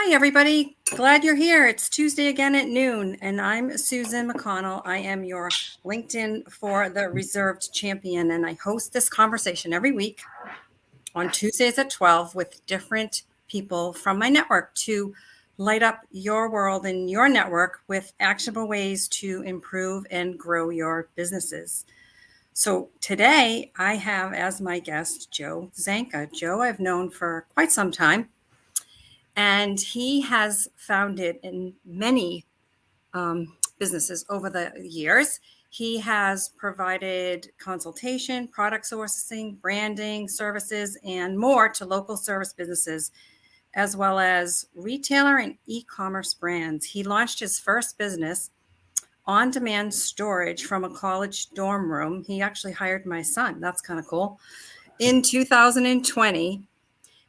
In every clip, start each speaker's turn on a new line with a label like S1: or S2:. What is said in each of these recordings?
S1: Hi, everybody. Glad you're here. It's Tuesday again at noon, and I'm Susan McConnell. I am your LinkedIn for the Reserved Champion, and I host this conversation every week on Tuesdays at 12 with different people from my network to light up your world and your network with actionable ways to improve and grow your businesses. So today I have as my guest Joe Zanca. Joe I've known for quite some time. And he has founded in many businesses over the years. He has provided consultation, product sourcing, branding, services, and more to local service businesses, as well as retailer and e-commerce brands. He launched his first business, on-demand storage, from a college dorm room. He actually hired my son. That's kind of cool. In 2020,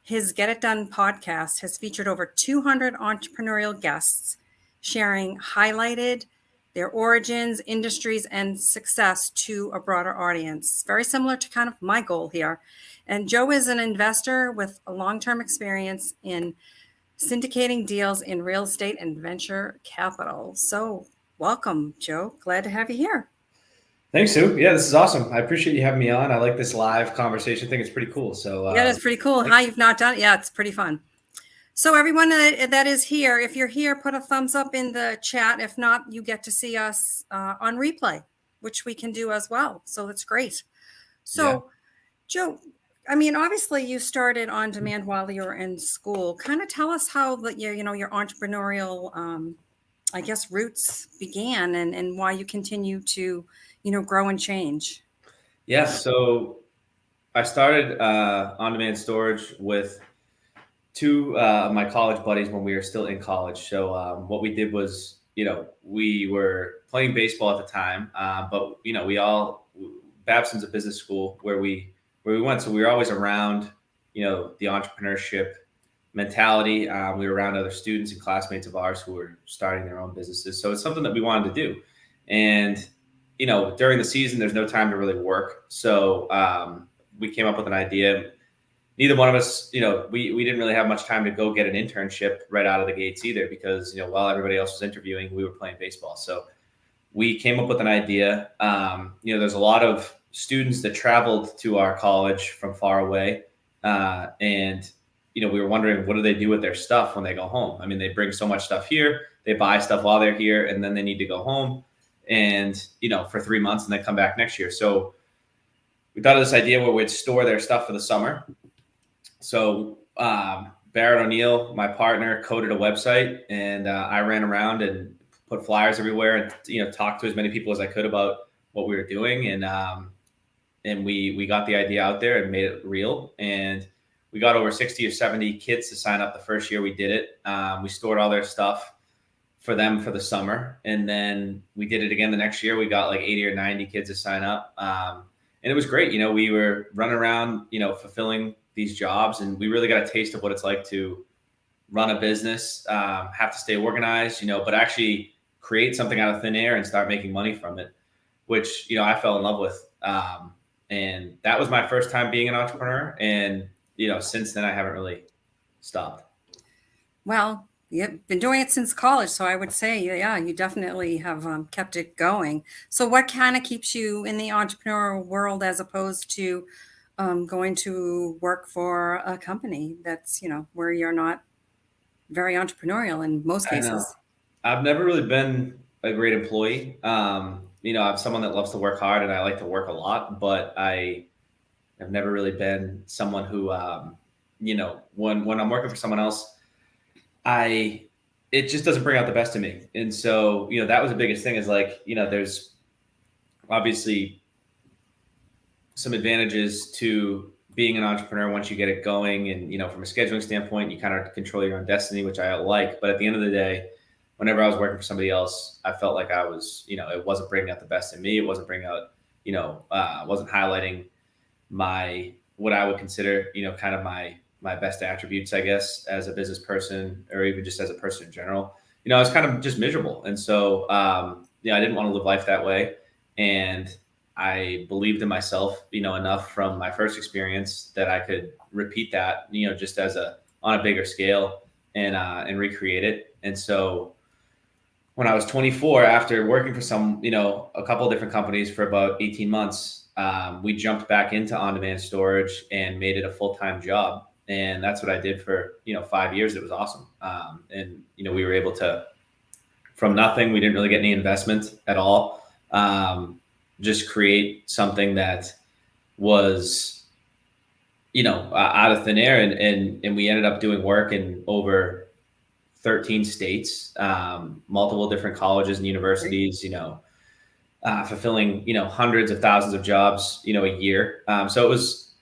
S1: his Get It Done podcast has featured over 200 entrepreneurial guests sharing highlighted their origins, industries, and success to a broader audience. Very similar to kind of my goal here. And Joe is an investor with a long-term experience in syndicating deals in real estate and venture capital. So welcome, Joe. Glad to have you here.
S2: Thanks, Sue. Yeah, this is awesome. I appreciate you having me on. I like this live conversation. I think it's pretty cool. So
S1: yeah, it's pretty cool. Hi, you've not done it. Yeah, it's pretty fun. So everyone that is here, if you're here, put a thumbs up in the chat. If not, you get to see us on replay, which we can do as well. So that's great. So, yeah. Joe, I mean, obviously you started on demand while you were in school. Kind of tell us how your entrepreneurial, I guess, roots began and why you continue to, grow and change.
S2: Yeah. So I started on-demand storage with two of my college buddies when we were still in college. So what we did was, we were playing baseball at the time, but Babson's a business school where we went. So we were always around, the entrepreneurship mentality. We were around other students and classmates of ours who were starting their own businesses. So it's something that we wanted to do. And, during the season, there's no time to really work. So we came up with an idea. Neither one of us, we didn't really have much time to go get an internship right out of the gates either, because, while everybody else was interviewing, we were playing baseball. So we came up with an idea. There's a lot of students that traveled to our college from far away. And we were wondering, what do they do with their stuff when they go home? I mean, they bring so much stuff here, they buy stuff while they're here, and then they need to go home and, for 3 months and then come back next year. So we thought of this idea where we'd store their stuff for the summer. So Barrett O'Neill, my partner, coded a website, and I ran around and put flyers everywhere and, talked to as many people as I could about what we were doing. And we got the idea out there and made it real. And we got over 60 or 70 kids to sign up the first year we did it. We stored all their stuff for them for the summer. And then we did it again the next year. We got like 80 or 90 kids to sign up. And it was great. We were running around, fulfilling these jobs, and we really got a taste of what it's like to run a business, have to stay organized, but actually create something out of thin air and start making money from it, which, I fell in love with. And that was my first time being an entrepreneur. And, since then I haven't really stopped.
S1: Well, you've been doing it since college. So I would say, yeah, you definitely have kept it going. So what kind of keeps you in the entrepreneurial world as opposed to going to work for a company that's, where you're not very entrepreneurial in most cases?
S2: I've never really been a great employee. I'm someone that loves to work hard and I like to work a lot, but I have never really been someone who, when I'm working for someone else, it just doesn't bring out the best in me. And so, that was the biggest thing is like, there's obviously some advantages to being an entrepreneur once you get it going. And, from a scheduling standpoint, you kind of control your own destiny, which I like. But at the end of the day, whenever I was working for somebody else, I felt like I was, it wasn't bringing out the best in me. It wasn't bringing out, wasn't highlighting what I would consider, kind of my best attributes, I guess, as a business person or even just as a person in general. I was kind of just miserable. And so, I didn't want to live life that way. And I believed in myself, enough from my first experience that I could repeat that, just on a bigger scale. and recreate it. And so when I was 24, after working for a couple of different companies for about 18 months, we jumped back into on-demand storage and made it a full-time job. And that's what I did for, 5 years. It was awesome. And, we were able to, from nothing, we didn't really get any investment at all. Just create something that was, out of thin air. And we ended up doing work in over 13 states, multiple different colleges and universities, fulfilling, hundreds of thousands of jobs, a year. So it was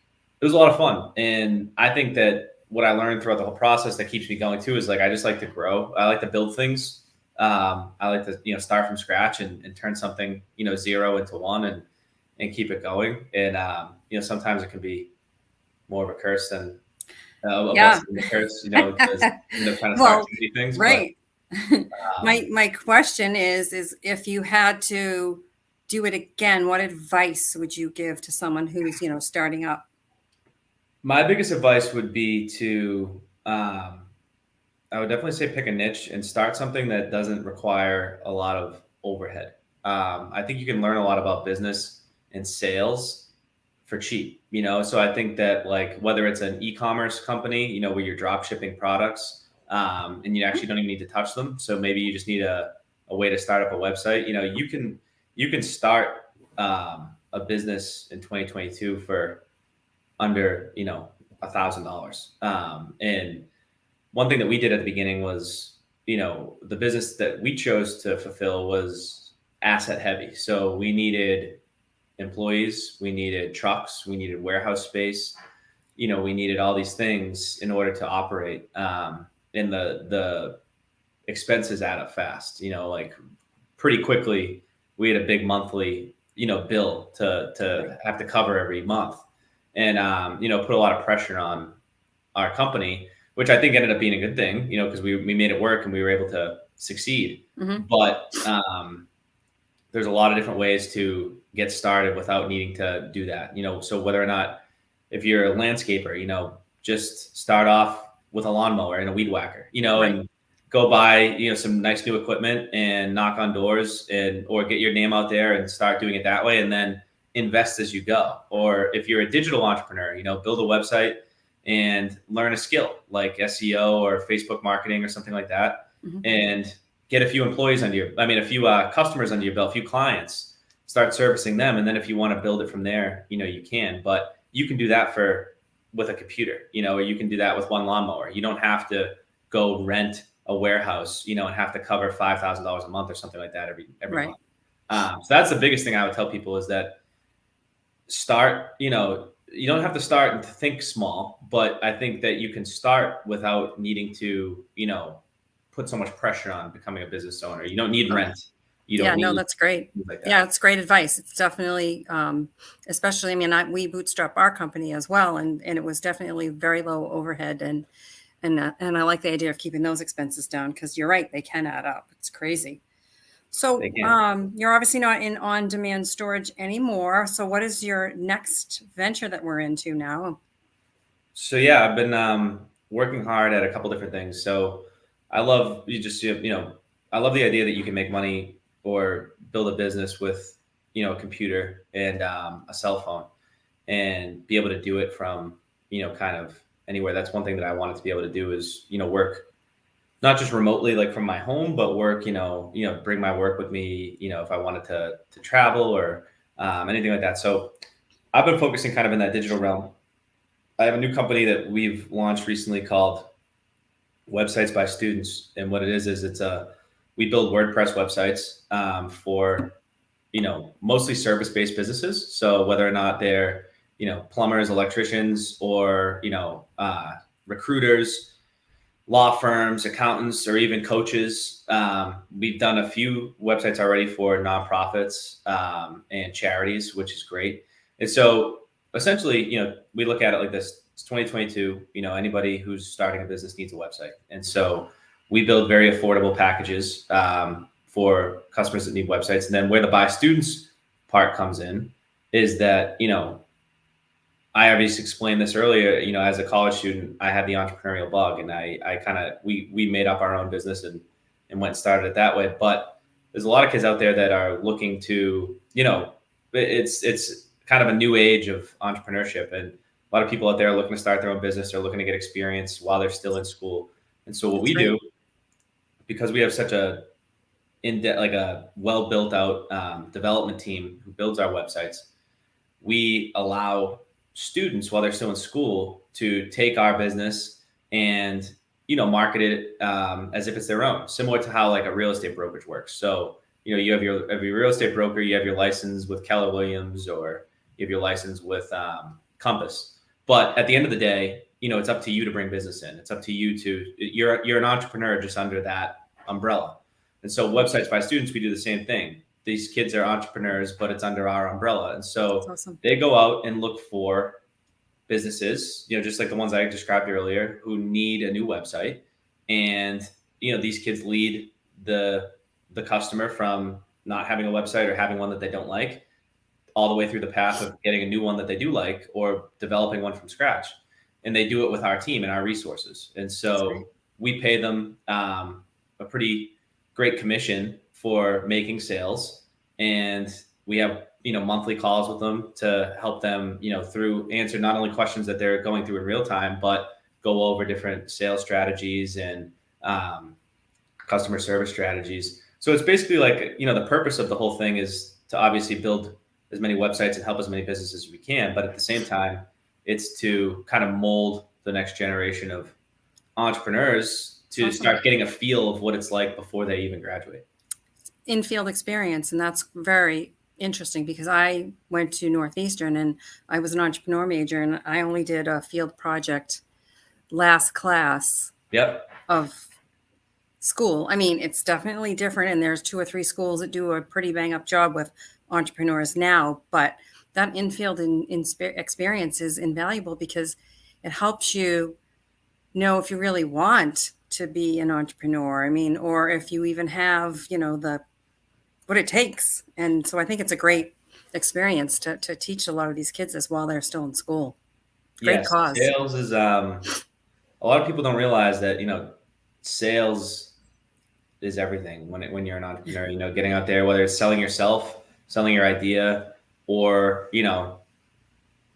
S2: a lot of fun. And I think that what I learned throughout the whole process that keeps me going too is like, I just like to grow. I like to build things. I like to, start from scratch and turn something, 0 into 1 and keep it going. And, sometimes it can be more of a curse than a
S1: Yeah.
S2: blessing than a curse, because kind of
S1: Well,
S2: start to see things.
S1: right.
S2: But,
S1: My question is if you had to do it again, what advice would you give to someone who's, starting up?
S2: my biggest advice would be to, I would definitely say pick a niche and start something that doesn't require a lot of overhead. I think you can learn a lot about business and sales for cheap, So I think that like whether it's an e-commerce company, where you're drop shipping products, and you actually don't even need to touch them. So maybe you just need a way to start up a website. You can start a business in 2022 for under $1,000. And one thing that we did at the beginning was, the business that we chose to fulfill was asset heavy. So we needed employees, we needed trucks, we needed warehouse space, we needed all these things in order to operate. And the expenses add up fast, like pretty quickly we had a big monthly, bill to have to cover every month. And, put a lot of pressure on our company, which I think ended up being a good thing, because we made it work and we were able to succeed.
S1: Mm-hmm.
S2: But there's a lot of different ways to get started without needing to do that. So whether or not, if you're a landscaper, just start off with a lawnmower and a weed whacker,
S1: Right.
S2: and go buy, some nice new equipment and knock on doors or get your name out there and start doing it that way. And then invest as you go. Or if you're a digital entrepreneur, build a website and learn a skill like SEO or Facebook marketing or something like that.
S1: Mm-hmm.
S2: And get a few employees a few customers under your belt, a few clients, start servicing them. And then if you want to build it from there, you can, but you can do that with a computer, or you can do that with one lawnmower. You don't have to go rent a warehouse, and have to cover $5,000 a month or something like that every
S1: Right.
S2: month. So that's the biggest thing I would tell people is that start, you don't have to start and think small, but I think that you can start without needing to, put so much pressure on becoming a business owner. You don't need rent. You don't need
S1: that's great.
S2: like that.
S1: Yeah, it's great advice. It's definitely, especially, we bootstrap our company as well, and it was definitely very low overhead, and I like the idea of keeping those expenses down because you're right, they can add up. It's crazy. So, you're obviously not in on-demand storage anymore. So, what is your next venture that we're into now?
S2: So yeah, I've been working hard at a couple different things. So I love I love the idea that you can make money or build a business with a computer and a cell phone and be able to do it from kind of anywhere. That's one thing that I wanted to be able to do is work not just remotely like from my home, but work bring my work with me if I wanted to travel or anything like that. So I've been focusing kind of in that digital realm. I have a new company that we've launched recently called Websites by Students, and what it is we build WordPress websites for mostly service-based businesses. So whether or not they're plumbers, electricians, or recruiters, law firms, accountants, or even coaches. We've done a few websites already for nonprofits and charities, which is great. And so essentially, we look at it like this. It's 2022, anybody who's starting a business needs a website. And so we build very affordable packages for customers that need websites. And then where the by students part comes in is that, I obviously explained this earlier, as a college student, I had the entrepreneurial bug, and I kind of, we made up our own business and went and started it that way. But there's a lot of kids out there that are looking to, it's kind of a new age of entrepreneurship. And a lot of people out there are looking to start their own business. They're looking to get experience while they're still in school. And so what
S1: That's
S2: we
S1: right.
S2: do, because we have such a like a well built out development team who builds our websites, we allow students while they're still in school to take our business and market it as if it's their own, similar to how like a real estate brokerage works. So you have your every real estate broker, you have your license with Keller Williams, or you have your license with Compass. But at the end of the day, it's up to you to bring business in. It's up to you to you're an entrepreneur just under that umbrella. And so websites by students, we do the same thing. These kids are entrepreneurs, but it's under our umbrella. And
S1: That's
S2: so
S1: awesome.
S2: they go out and look for businesses, just like the ones I described earlier, who need a new website. And, these kids lead the customer from not having a website or having one that they don't like, all the way through the path of getting a new one that they do like, or developing one from scratch. And they do it with our team and our resources. And
S1: That's great.
S2: so we pay them a pretty great commission for making sales. And we have, monthly calls with them to help them, through answer not only questions that they're going through in real time, but go over different sales strategies and customer service strategies. So it's basically like, the purpose of the whole thing is to obviously build as many websites and help as many businesses as we can. But at the same time, it's to kind of mold the next generation of entrepreneurs to
S1: Awesome.
S2: start getting a feel of what it's like before they even graduate.
S1: In-field experience, and that's very interesting because I went to Northeastern and I was an entrepreneur major, and I only did a field project last class
S2: Yep.
S1: of school. I mean, it's definitely different, and there's 2 or 3 schools that do a pretty bang up job with entrepreneurs now, but that in-field experience is invaluable because it helps you know if you really want to be an entrepreneur. I mean, or if you even have, the what it takes. And so I think it's a great experience to teach a lot of these kids this while they're still in school. Great
S2: Yes.
S1: cause.
S2: Sales is a lot of people don't realize that, sales is everything when you're an entrepreneur, getting out there, whether it's selling yourself, selling your idea, or,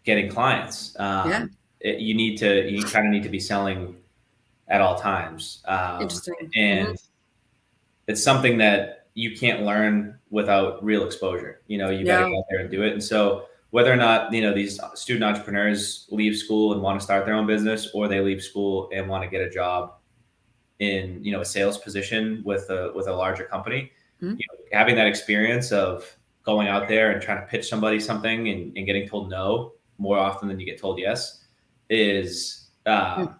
S2: getting clients.
S1: Yeah.
S2: You kind of need to be selling at all times.
S1: Interesting.
S2: And it's something that you can't learn without real exposure. You got to
S1: Yeah.
S2: get out there and do it. And so whether or not, these student entrepreneurs leave school and want to start their own business, or they leave school and want to get a job in, a sales position with a larger company,
S1: Mhm.
S2: Having that experience of going out there and trying to pitch somebody something and getting told no more often than you get told yes is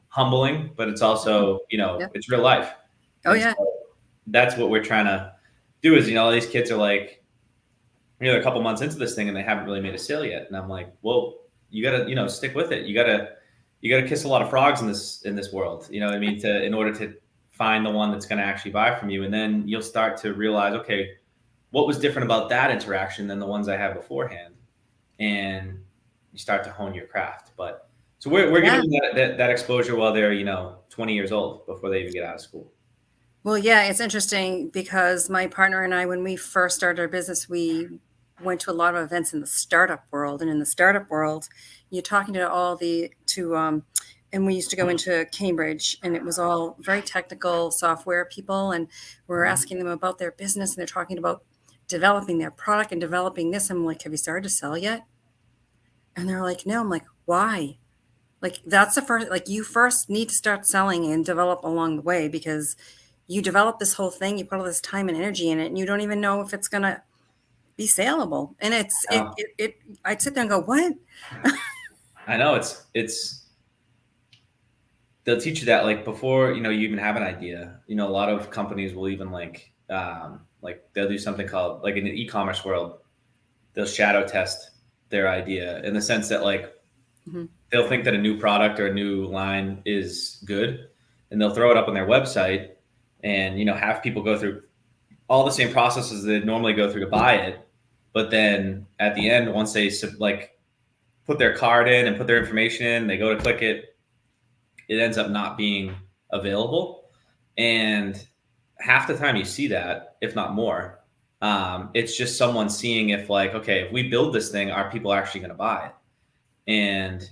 S2: humbling, but it's also,
S1: Yeah.
S2: it's real life.
S1: Oh,
S2: And
S1: yeah.
S2: so that's what we're trying to do is, all these kids are like, they're a couple months into this thing and they haven't really made a sale yet. And I'm like, well, you gotta, stick with it. You gotta kiss a lot of frogs in this world. You know what I mean? In order to find the one that's going to actually buy from you. And then you'll start to realize, okay, what was different about that interaction than the ones I had beforehand? And you start to hone your craft. But so we're giving them that exposure while they're, 20 years old before they even get out of school.
S1: Well, yeah, it's interesting because my partner and I, when we first started our business, we went to a lot of events in the startup world. And in the startup world, you're talking to and we used to go into Cambridge, and it was all very technical software people. And we're asking them about their business, and they're talking about developing their product and developing this. I'm like, have you started to sell yet? And they're like, no. I'm like, why? Like, that's the first, like, you first need to start selling and develop along the way, because you develop this whole thing, you put all this time and energy in it, and you don't even know if it's going to be saleable. And I'd sit there and go, what?
S2: I know they'll teach you that like before, you even have an idea. A lot of companies will even like they'll do something called, like in the e-commerce world, they'll shadow test their idea in the sense that like they'll think that a new product or a new line is good, and they'll throw it up on their website and, have people go through all the same processes they normally go through to buy it. But then at the end, once they put their card in and put their information in, they go to click it, it ends up not being available. And half the time you see that, if not more, it's just someone seeing if like, okay, if we build this thing, are people actually going to buy it? And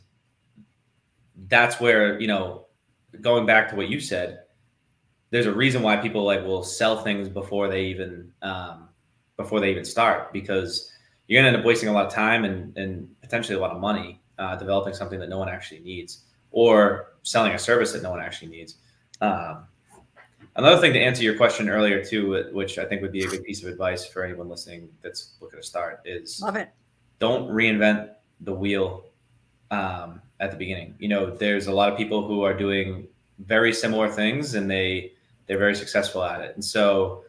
S2: that's where, going back to what you said, there's a reason why people like will sell things before they even start, because you're gonna end up wasting a lot of time and potentially a lot of money developing something that no one actually needs, or selling a service that no one actually needs. Um, Another thing to answer your question earlier too, which I think would be a good piece of advice for anyone listening that's looking to start, is
S1: Love it.
S2: don't reinvent the wheel at the beginning. There's a lot of people who are doing very similar things, and they're very successful at it. And so,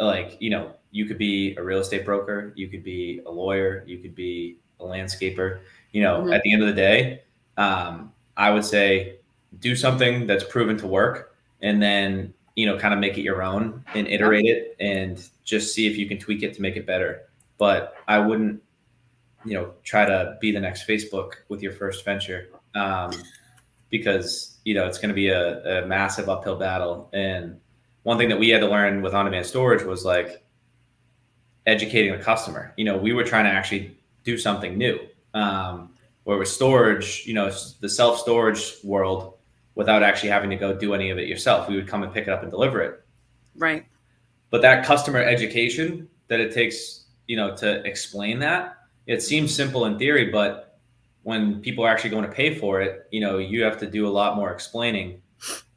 S2: like, you could be a real estate broker, you could be a lawyer, you could be a landscaper. At the end of the day, I would say do something that's proven to work, and then kind of make it your own and iterate it, and just see if you can tweak it to make it better. But I wouldn't try to be the next Facebook with your first venture, because it's going to be a massive uphill battle. And one thing that we had to learn with on-demand storage was like educating the customer. We were trying to actually do something new, where with storage, the self-storage world, without actually having to go do any of it yourself. We would come and pick it up and deliver it.
S1: Right.
S2: But that customer education that it takes, to explain that, it seems simple in theory, but when people are actually going to pay for it, you have to do a lot more explaining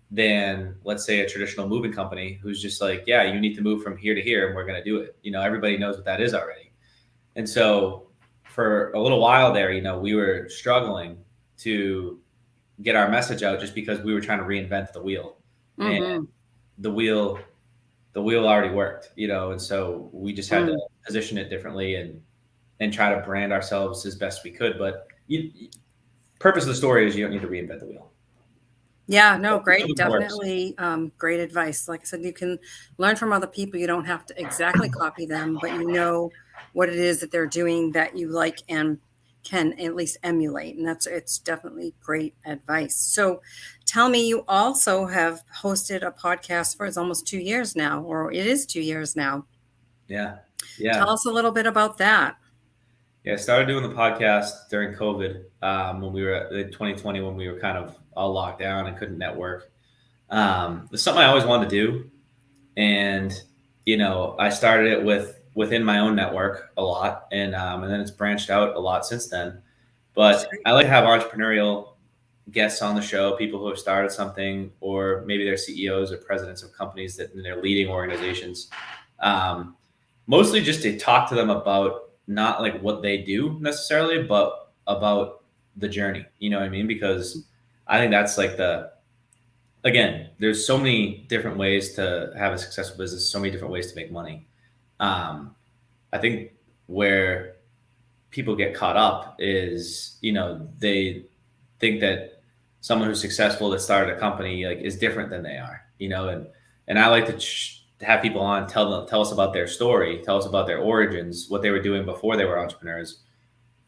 S2: than, let's say, a traditional moving company who's just like, yeah, you need to move from here to here and we're going to do it. Everybody knows what that is already. And so for a little while there, we were struggling to get our message out, just because we were trying to reinvent the wheel. And the wheel already worked, and so we just had to position it differently and try to brand ourselves as best we could. But purpose of the story is you don't need to reinvent the wheel.
S1: Yeah, no, great. Definitely great advice. Like I said, you can learn from other people. You don't have to exactly copy them, but you know what it is that they're doing that you like and can at least emulate. And it's definitely great advice. So tell me, you also have hosted a podcast for, it's almost 2 years now, or it is 2 years now.
S2: Yeah.
S1: Tell us a little bit about that.
S2: Yeah, I started doing the podcast during COVID, when we were in 2020, when we were kind of all locked down and couldn't network. It's something I always wanted to do. And, I started it within my own network a lot. And then it's branched out a lot since then. But I like to have entrepreneurial guests on the show, people who have started something, or maybe they're CEOs or presidents of companies that they're leading organizations. Mostly just to talk to them about not like what they do necessarily, but about the journey. You know what I mean? Because I think that's like again, there's so many different ways to have a successful business, so many different ways to make money. I think where people get caught up is, they think that someone who's successful that started a company like is different than they are, and I like to have people on, tell us about their story, tell us about their origins, what they were doing before they were entrepreneurs,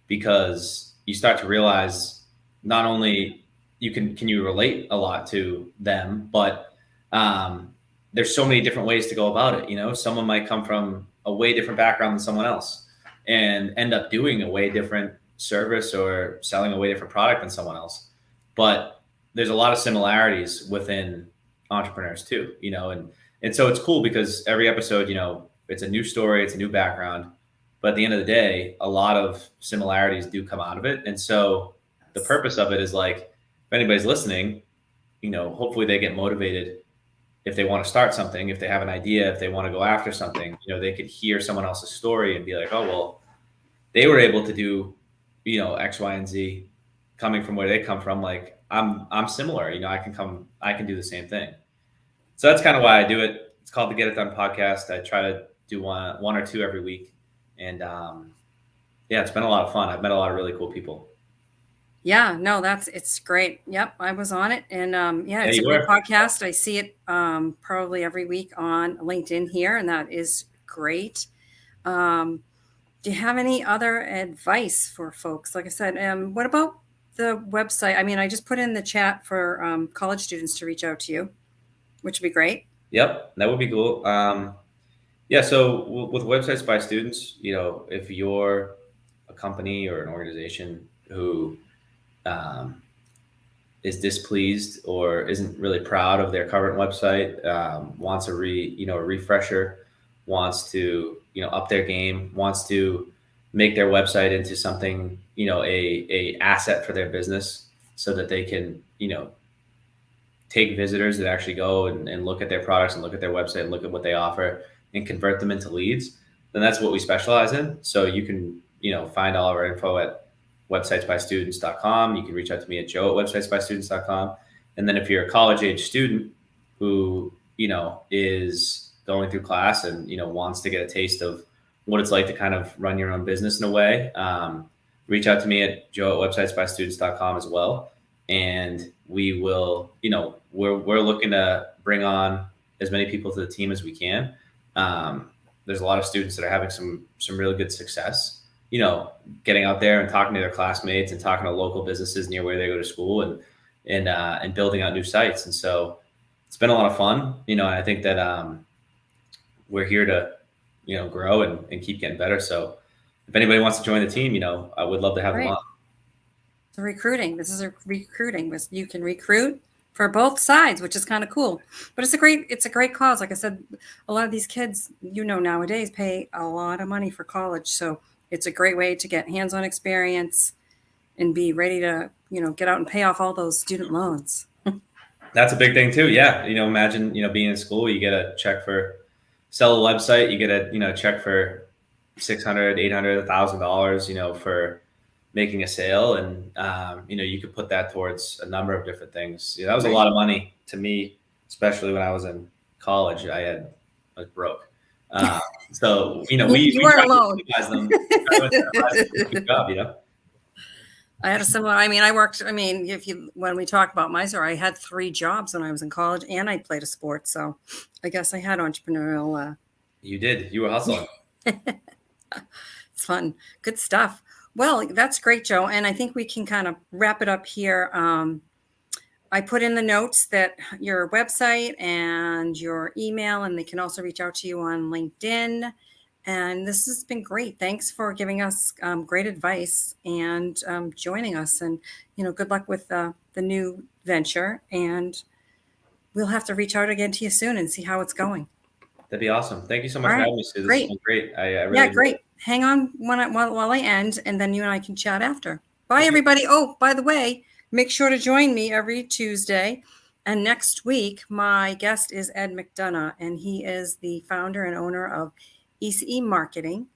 S2: because you start to realize not only can you relate a lot to them, but there's so many different ways to go about it. Someone might come from a way different background than someone else and end up doing a way different service or selling a way different product than someone else. But there's a lot of similarities within entrepreneurs too, and so it's cool because every episode, it's a new story, it's a new background, but at the end of the day, a lot of similarities do come out of it. And so the purpose of it is like, if anybody's listening, hopefully they get motivated. If they want to start something, if they have an idea, if they want to go after something, they could hear someone else's story and be like, oh, well, they were able to do, X, Y, and Z coming from where they come from. Like I'm similar, I can do the same thing. So that's kind of why I do it. It's called the Get It Done podcast. I try to do one or two every week. And yeah, it's been a lot of fun. I've met a lot of really cool people.
S1: Yeah, no, it's great. Yep, I was on it, and yeah, it's a great podcast. I see it probably every week on LinkedIn here, and that is great. Do you have any other advice for folks? Like I said, what about the website? I mean, I just put in the chat for college students to reach out to you, which would be great.
S2: Yep, that would be cool. Yeah, so with websites by students, if you're a company or an organization who um, is displeased or isn't really proud of their current website, wants a refresher, wants to up their game, wants to make their website into something a asset for their business, so that they can take visitors that actually go and look at their products and look at their website and look at what they offer and convert them into leads, then that's what we specialize in. So you can find all of our info at websitesbystudents.com. You can reach out to me at joe at websitesbystudents.com. And then if you're a college age student who is going through class and wants to get a taste of what it's like to kind of run your own business in a way, reach out to me at joe at websitesbystudents.com as well. And we will, we're looking to bring on as many people to the team as we can. There's a lot of students that are having some really good success, getting out there and talking to their classmates and talking to local businesses near where they go to school and building out new sites. And so it's been a lot of fun, and I think that we're here to, grow and keep getting better. So if anybody wants to join the team, I would love to have them on.
S1: The recruiting. This is a recruiting. You can recruit for both sides, which is kind of cool. But it's a great cause. Like I said, a lot of these kids, nowadays pay a lot of money for college. So it's a great way to get hands-on experience and be ready to, get out and pay off all those student loans.
S2: That's a big thing too. Yeah. Imagine, being in school, you get a check for sell a website, you get a, check for $600, $800, $1,000, for making a sale. And, you could put that towards a number of different things. That was a lot of money to me, especially when I was in college. I was broke. So,
S1: you
S2: weren't
S1: alone.
S2: Good job,
S1: I had a similar, when we talk about my story, I had 3 jobs when I was in college and I played a sport. So I guess I had entrepreneurial.
S2: You did. You were hustling.
S1: It's fun. Good stuff. Well, that's great, Joe. And I think we can kind of wrap it up here. I put in the notes that your website and your email, and they can also reach out to you on LinkedIn. And this has been great. Thanks for giving us great advice and joining us. And, good luck with the new venture. And we'll have to reach out again to you soon and see how it's going.
S2: That'd be awesome. Thank you so much for having me, Sue. This has been great. I really
S1: great. Hang on while I end, and then you and I can chat after. Bye, everybody. Oh, by the way, make sure to join me every Tuesday. And next week, my guest is Ed McDonough, and he is the founder and owner of ECE Marketing,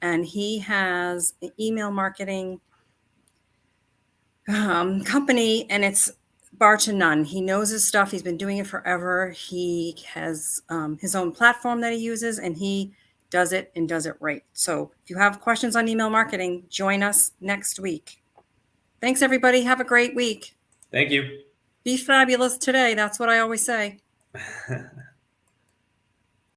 S1: and he has an email marketing company, and it's bar to none. He knows his stuff. He's been doing it forever. He has his own platform that he uses, and he does it and does it right. So if you have questions on email marketing, join us next week. Thanks, everybody. Have a great week.
S2: Thank you.
S1: Be fabulous today. That's what I always say.